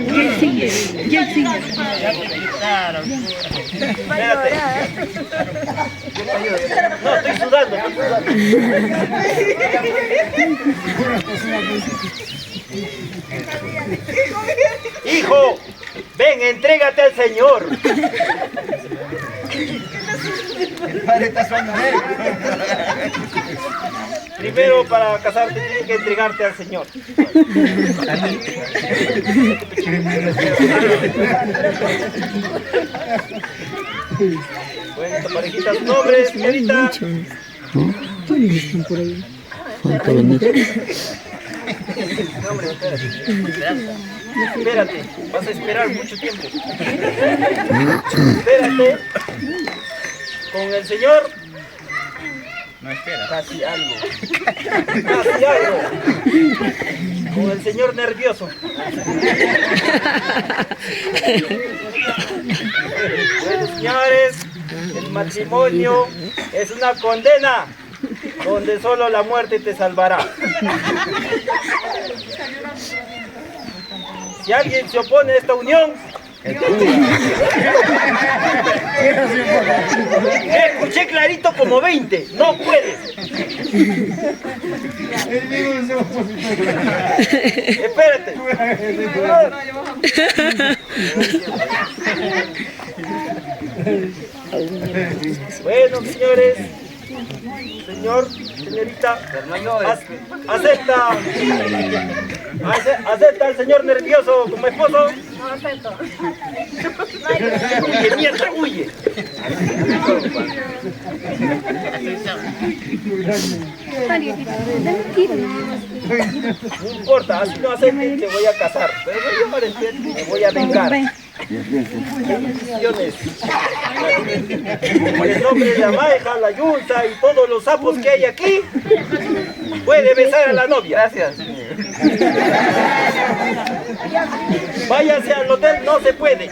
¿Quién sigue? Espérate. No, estoy sudando. Hijo, ven, entrégate al Señor. Primero, para casarte tienes que entregarte al Señor. Bueno, parejitas, nombres, señorita. ¿Quiénes están por ahí? Espérate, vas a esperar mucho tiempo. Espérate. Con el Señor. No espera. Casi algo. Casi algo. Con el Señor nervioso. Bueno, señores, el matrimonio es una condena donde solo la muerte te salvará. Si alguien se opone a esta unión, escuché clarito como 20, no puedes. Espérate. Bueno, señores, señor, señorita, acepta al señor nervioso como esposo. No acepto. ¡Qué mierda, huye! No importa, así no aceptes, te voy a casar. Pero yo me voy a vengar. Bendiciones. En el nombre de la Maija, la Yunza y todos los sapos que hay aquí, puede besar a la novia. Gracias. Váyase al hotel, no se puede.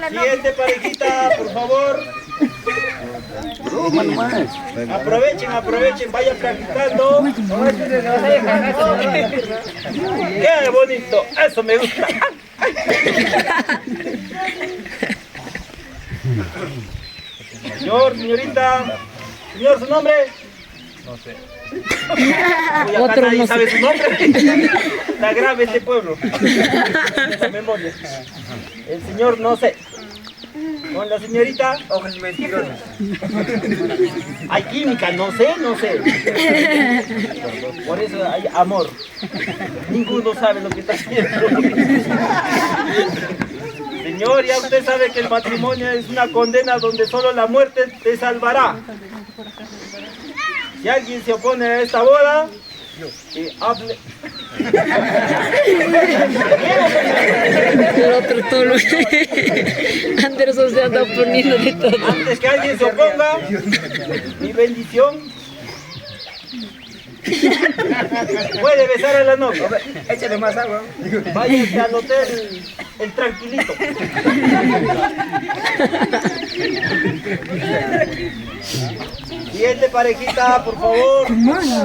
Siguiente parejita, por favor. Aprovechen, vayan practicando. ¡Qué bonito! Eso me gusta. Señor, señorita, señor, ¿su nombre? No sé. Uy, acá nadie sabe su nombre. Está grave este pueblo. Esa memoria. El señor no sé. Con la señorita. Ojos mentirosos. Hay química, no sé. Por eso hay amor. Ninguno sabe lo que está haciendo. Señor, ya usted sabe que el matrimonio es una condena donde solo la muerte te salvará. Si alguien se opone a esta boda, que hable. El otro todo lo Anderson se anda poniendo de todo. Antes que alguien se oponga, mi bendición. Puede besar a la novia. Échale más agua. Váyase al hotel el tranquilito. Siguiente parejita, por favor.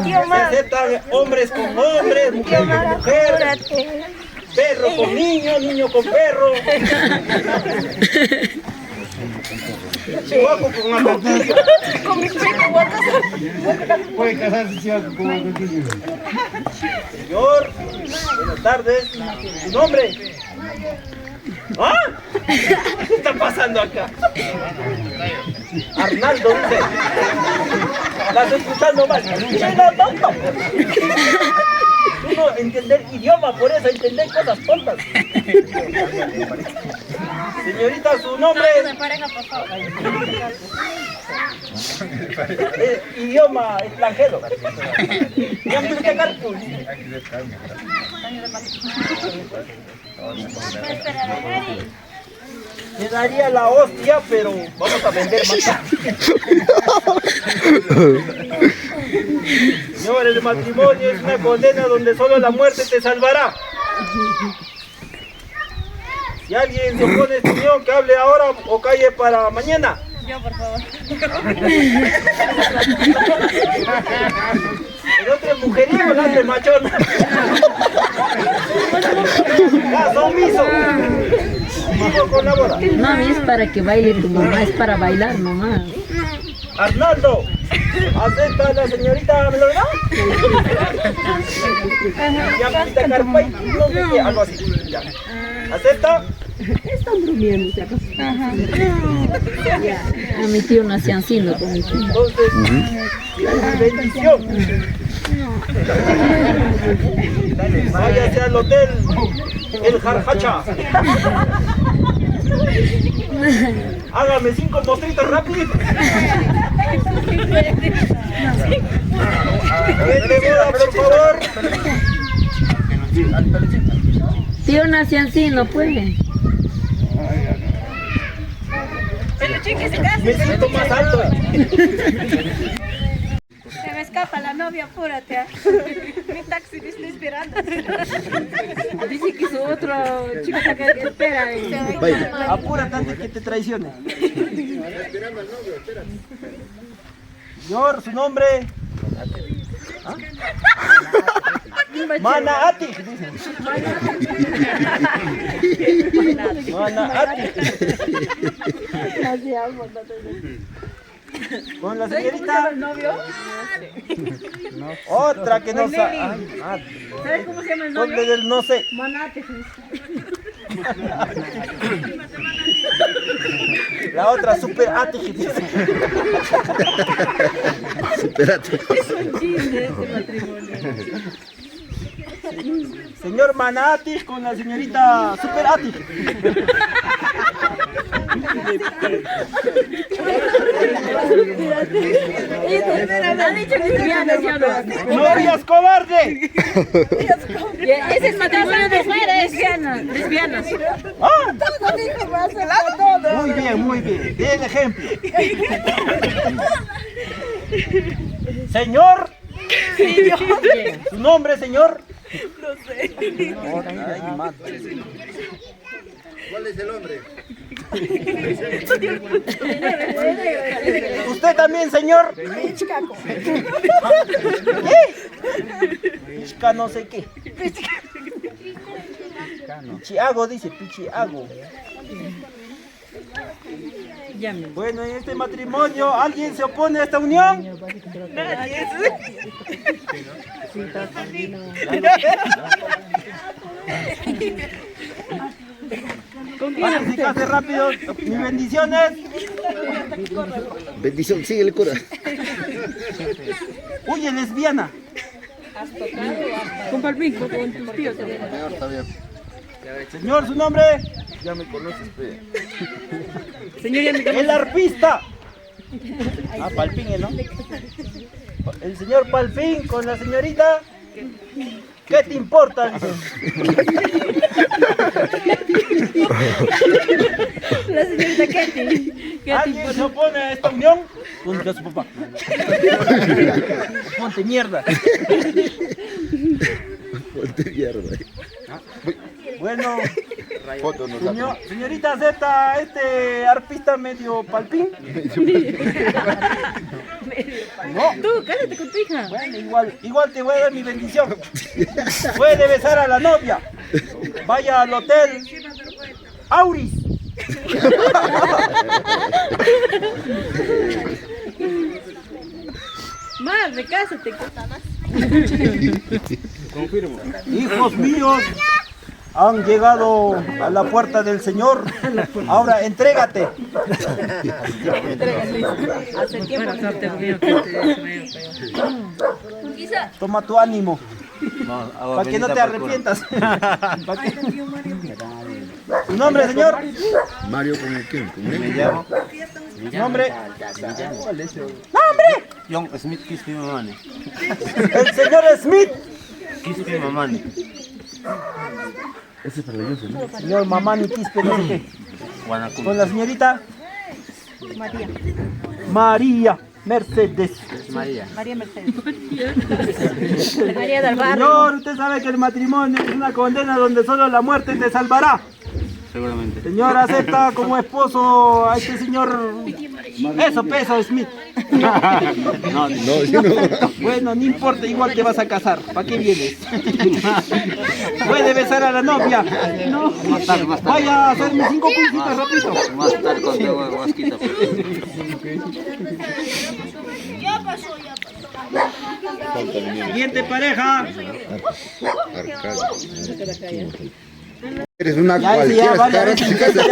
Se aceptan hombres con hombres, mujer con mujer, perro con niño, niño con perro. Chihuahua con amatillo. Con mi pecho, Puede casarse Chihuahua con amatillo. Señor, buenas tardes. ¿Su nombre? ¿Ah? ¿Qué está pasando acá? Arnaldo dice. La estoy escuchando mal. Chino tonto. Tú no entender idioma, por eso entender cosas tontas. Señorita, su nombre es pareja, por favor. idioma extranjero. Me daría la hostia, pero vamos a vender más. Señor, el matrimonio es una condena donde solo la muerte te salvará. Si alguien se opone a esta unión, que hable ahora o calle para mañana. Yo, por favor. El otro es mujeriego, el otro es machón. Caso omiso. ¿Cómo colabora? Mami, es para que baile tu mamá, es para bailar, mamá. Arnaldo, ¿acepta a la señorita Melona? Ya, Carpay, no sé qué, algo así. Ya. ¿Acepta? Están durmiendo, si acaso. A mi tío nació anciano con mi tío. Entonces, bendición. Váyase al hotel El Jarjacha. Hágame 5 mostritos rápido. Vete boda, por favor. Tío nació anciano, pues. Peluchín que se casa. Me siento más alto. Se me escapa la novia, apúrate. Mi taxi me está esperando. Dice que su otro chico está que espera. Apúrate antes que te traicione. Señor, su nombre. ¿Ah? Mana Ati. Mana Ati. Con la señorita. Otra que no sabe. ¿Sabes cómo se llama el ¿Dónde del no sé? Manate. La otra super Ati. Es un chiste este matrimonio. Señor Manatis con la señorita Super Ati. Ha dicho que lesbiana, ¿sí o no? ¡No seas cobarde! Ese es matrimonio de lesbianas. Lesbianas. ¡Ah! Todo dijo, va a ser todo. Muy bien, muy bien. Den ejemplo. Señor. ¿Su nombre, señor? ¿Cuál es el hombre? ¿Usted también, señor? ¿Qué? Pichca no sé qué. Pichiago dice, Pichiago. Bueno, en este matrimonio, ¿alguien se opone a esta unión? Nadie. Para que se case rápido, mis bendiciones. Bendición, sigue el cura. Uy, es lesbiana. Con Palpín, con tus tíos. Está bien. Señor, su nombre. Ya me conoces, pe. El arpista. Ah, Palpín, ¿no? El señor Palpín con la señorita. ¿Qué te importa? Dice. La señorita Katy. ¿Alguien se opone a esta unión? ¿Dónde está su papá? Ponte mierda. Ponte mierda. Bueno, Foto nos señorita, ¿acepta a este arpista medio palpín? No. Tú, cállate con tu hija. Bueno, igual te voy a dar mi bendición. Puede besar a la novia. Vaya al hotel Auris. Mal, recásate. Confirmo. Hijos míos, han llegado a la puerta del Señor. Ahora entrégate. Toma tu ánimo. Para que no te arrepientas. ¿Tu nombre, señor? Mario con el quién? ¿Con Me él? llamo ¿Nombre? John Smith Kispi Mamani. El señor Smith. Kispi Mamani. Ese es para la iglesia, ¿no? Señor Mamani Quispe, no sé qué. Guanaculo. Con la señorita María. Mercedes. María. María Mercedes. María del Barrio. Señor, usted sabe que el matrimonio es una condena donde solo la muerte te salvará. Seguramente. Señor, acepta como esposo a este señor. Eso pesa, Smith. No, No, yo no. Bueno, no importa, igual te vas a casar. ¿Para qué vienes? Puede besar a la novia. No. más tarde. Vaya a hacerme 5 pulsitas rapidito. Más tarde cuando vasquita. Siguiente pareja. Arcadio. Eres una Ya, ese ya, cualquiera. varias veces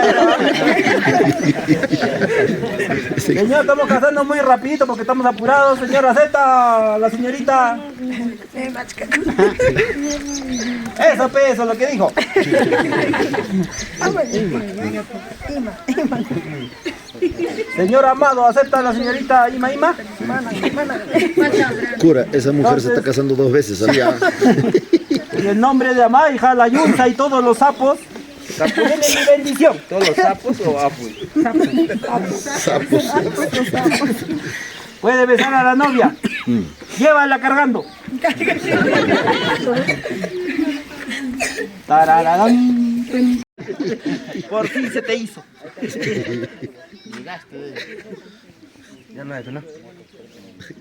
Señor, estamos casando muy rapidito porque estamos apurados. Señor, acepta a la señorita. Eso, eso, lo que dijo. Señor Amado, ¿acepta a la señorita Ima Ima? Cura, esa mujer se está casando 2 veces, ¿sabía? En el nombre de Amaija, la Yunza y todos los sapos, capturen mi bendición. ¿Todos los sapos o apus? Sapos. Puede besar a la novia. Llévala cargando. Tarararán. Por fin se te hizo. Ya no hay, ¿no?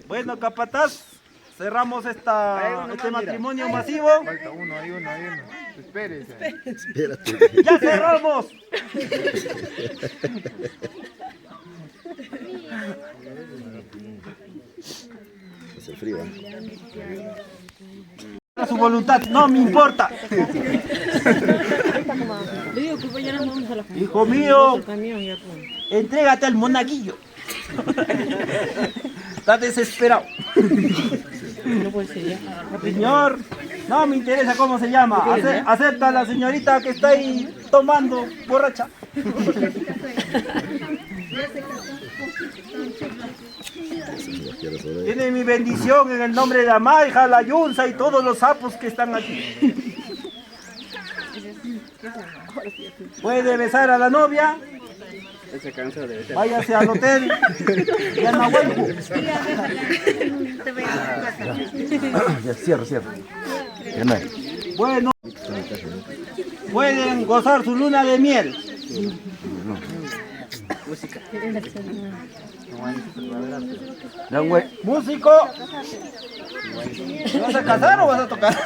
Bueno, capataz, cerramos este matrimonio masivo. Falta uno, hay uno. Espérese. Espérate. ¡Ya cerramos! Hace frío. A su voluntad, no me importa. Hijo mío, entrégate al monaguillo. Está desesperado. Señor, no me interesa cómo se llama. Acepta a la señorita que está ahí tomando borracha. Tiene mi bendición en el nombre de la Maija, la Yunza y todos los sapos que están aquí. Puede besar a la novia. Váyase al hotel. Ya no vuelvo. Ya, cierro. Ya no hay. Bueno, pueden gozar su luna de miel. Músico. ¿Vas a casar o vas a tocar?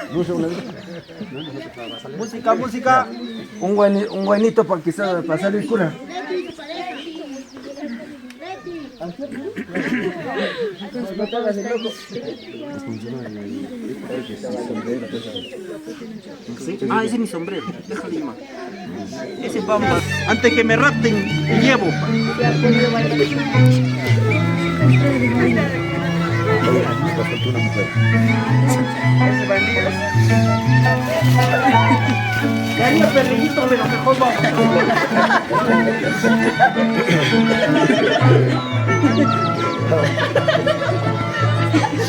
Música. Un buenito para quizás pasar el cura. Ah, ese es mi sombrero. Déjale más. Ese vamos. Antes que me rapten, me llevo. Ese bandido. Daría perreíto de lo mejor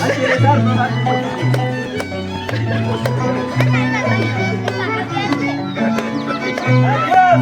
Hay que besarnos. Adiós,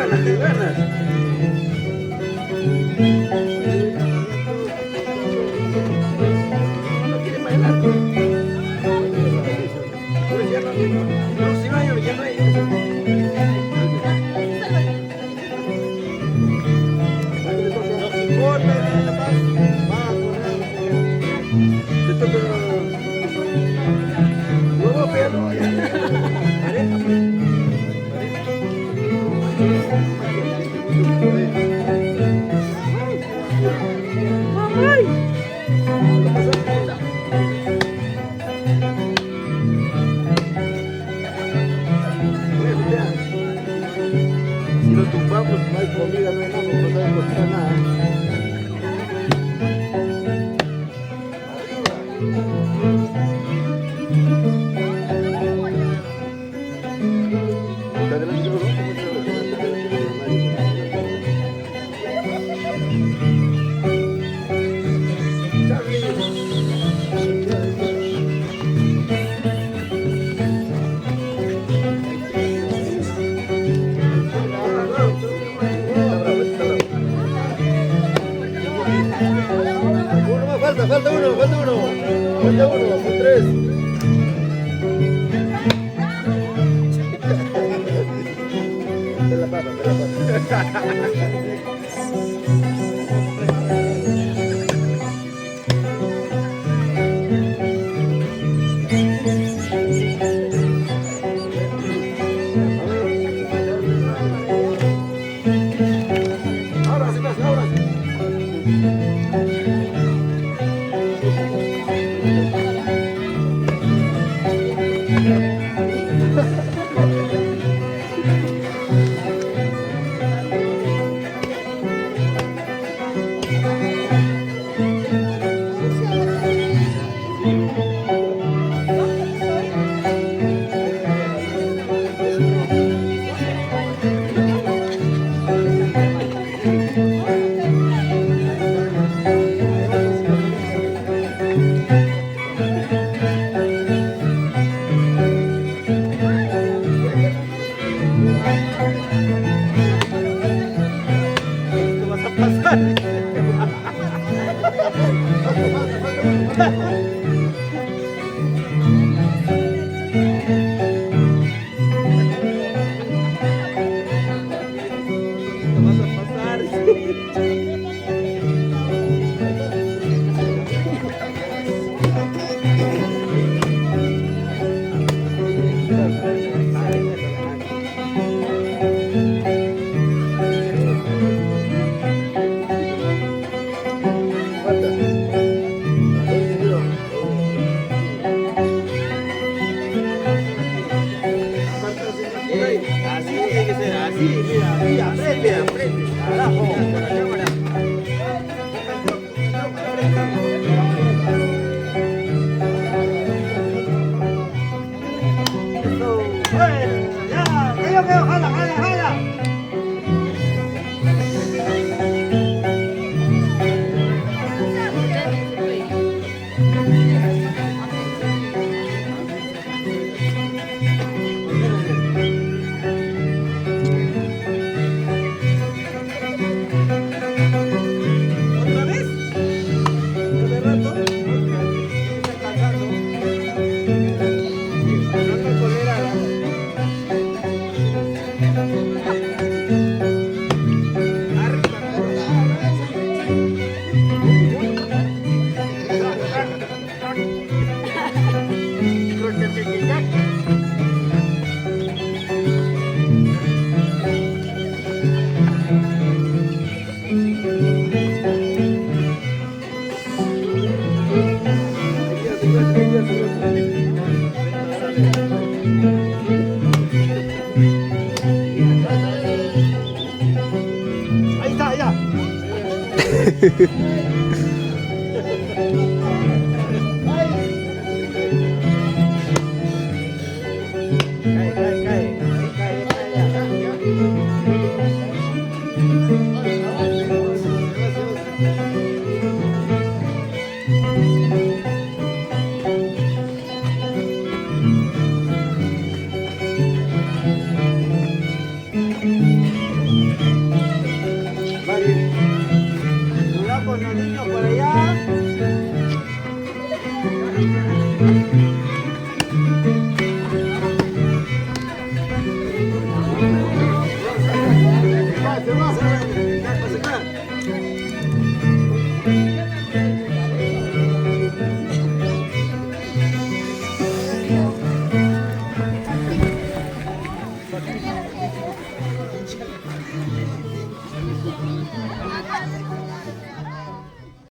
ganas, ten ganas. No quiere bailar. Pues ya no, si no hay, ya no hay. Te toca. Luego, pero ya. Pareja, si lo tumbamos, no hay comida, no hay nada, no sabemos cocinar nada. Uno más, falta uno. Falta uno, son tres. Te la paso. Ahora sí más, ahora sí. ¿Qué vas a pasar? Así tiene que ser, así, mira, aprende, carajo, con la cámara. Eso, bueno, ya, quedó, jala. ¿Otra vez? ¿Otra rato? Está cansando. No te tolerará. Ahí está, ya.